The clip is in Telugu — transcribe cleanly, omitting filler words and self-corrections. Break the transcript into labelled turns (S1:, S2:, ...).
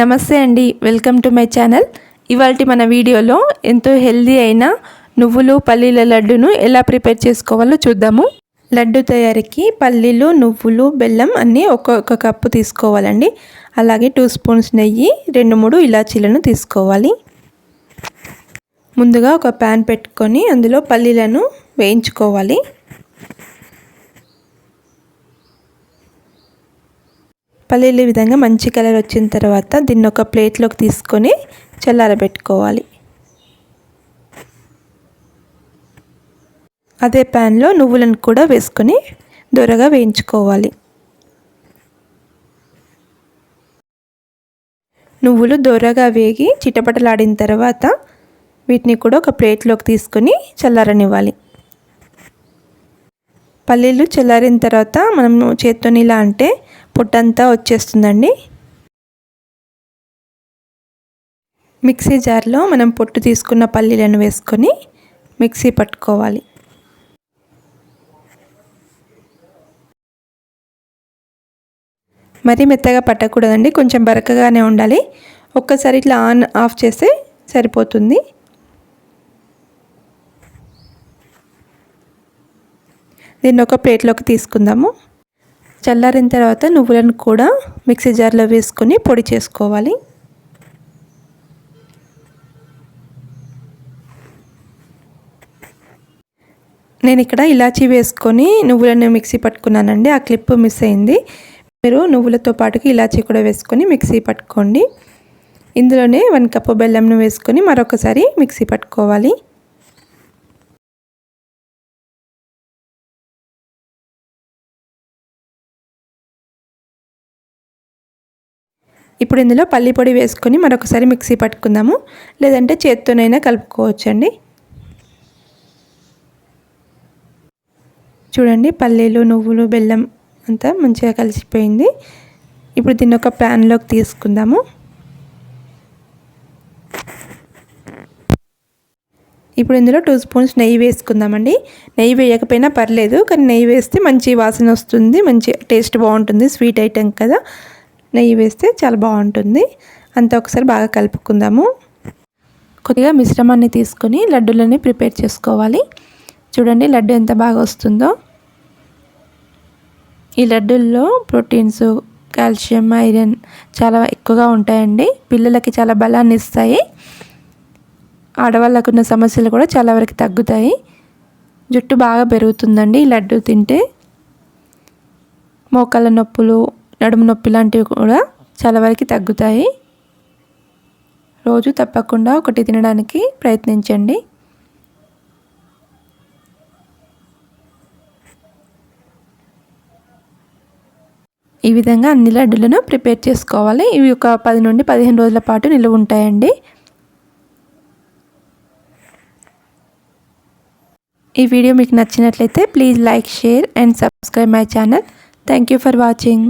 S1: నమస్తే అండి, వెల్కమ్ టు మై ఛానల్. ఇవాల్టి మన వీడియోలో ఎంతో హెల్దీ అయిన నువ్వులు పల్లీల లడ్డును ఎలా ప్రిపేర్ చేసుకోవాలో చూద్దాము. లడ్డు తయారీకి పల్లీలు, నువ్వులు, బెల్లం అన్నీ ఒక్కొక్క కప్పు తీసుకోవాలండి. అలాగే 2 స్పూన్స్ నెయ్యి, 2-3 ఇలాచీలను తీసుకోవాలి. ముందుగా ఒక ప్యాన్ పెట్టుకొని అందులో పల్లీలను వేయించుకోవాలి. పల్లీలు ఈ విధంగా మంచి కలర్ వచ్చిన తర్వాత దీన్ని ఒక ప్లేట్లోకి తీసుకొని చల్లారబెట్టుకోవాలి. అదే ప్యాన్లో నువ్వులను కూడా వేసుకొని దూరగా వేయించుకోవాలి. నువ్వులు దూరగా వేగి చిటపటలాడిన తర్వాత వీటిని కూడా ఒక ప్లేట్లోకి తీసుకొని చల్లారనివ్వాలి. పల్లీలు చల్లారిన తర్వాత మనం చేత్తోని ఇలా అంటే పొట్టంతా వచ్చేస్తుందండి. మిక్సీ జార్లో మనం పొట్టు తీసుకున్న పల్లీలను వేసుకొని మిక్సీ పట్టుకోవాలి. మరీ మెత్తగా పట్టకూడదండి, కొంచెం బరకగానే ఉండాలి. ఒక్కసారి ఇట్లా ఆన్ ఆఫ్ చేస్తే సరిపోతుంది. దీన్ని ఒక ప్లేట్లోకి తీసుకుందాము. చల్లారిన తర్వాత నువ్వులను కూడా మిక్సీ జార్లో వేసుకొని పొడి చేసుకోవాలి. నేను ఇక్కడ ఇలాచీ వేసుకొని నువ్వులను మిక్సీ పట్టుకున్నానండి. ఆ క్లిప్ మిస్ అయింది. మీరు నువ్వులతో పాటుగా ఇలాచీ కూడా వేసుకొని మిక్సీ పట్టుకోండి. ఇందులోనే 1 కప్పు బెల్లంను వేసుకొని మరొకసారి మిక్సీ పట్టుకోవాలి. ఇప్పుడు ఇందులో పల్లి పొడి వేసుకొని మరొకసారి మిక్సీ పట్టుకుందాము. లేదంటే చేత్తోనైనా కలుపుకోవచ్చండి. చూడండి, పల్లీలు, నువ్వులు, బెల్లం అంతా మంచిగా కలిసిపోయింది. ఇప్పుడు దీన్ని ఒక ప్యాన్లోకి తీసుకుందాము. ఇప్పుడు ఇందులో 2 స్పూన్స్ నెయ్యి వేసుకుందామండి. నెయ్యి వేయకపోయినా పర్లేదు, కానీ నెయ్యి వేస్తే మంచి వాసన వస్తుంది, మంచి టేస్ట్ బాగుంటుంది. స్వీట్ ఐటెం కదా, నెయ్యి వేస్తే చాలా బాగుంటుంది. అంతా ఒకసారి బాగా కలుపుకుందాము. కొద్దిగా మిశ్రమాన్ని తీసుకొని లడ్డూలని ప్రిపేర్ చేసుకోవాలి. చూడండి లడ్డు ఎంత బాగా వస్తుందో. ఈ లడ్డూల్లో ప్రోటీన్స్, కాల్షియం, ఐరన్ చాలా ఎక్కువగా ఉంటాయండి. పిల్లలకి చాలా బలాన్ని ఇస్తాయి. ఆడవాళ్ళకు ఉన్న సమస్యలు కూడా చాలా వరకు తగ్గుతాయి. జుట్టు బాగా పెరుగుతుందండి ఈ లడ్డు తింటే. మోకాళ్ళ నొప్పులు, నడుము నొప్పి లాంటివి కూడా చాలా వరకు తగ్గుతాయి. రోజు తప్పకుండా ఒకటి తినడానికి ప్రయత్నించండి. ఈ విధంగా అన్ని లడ్డులను ప్రిపేర్ చేసుకోవాలి. ఇవి ఒక 10 నుండి 15 రోజుల పాటు నిలువ ఉంటాయండి. ఈ వీడియో మీకు నచ్చినట్లయితే please like, share and subscribe my channel. Thank you for watching.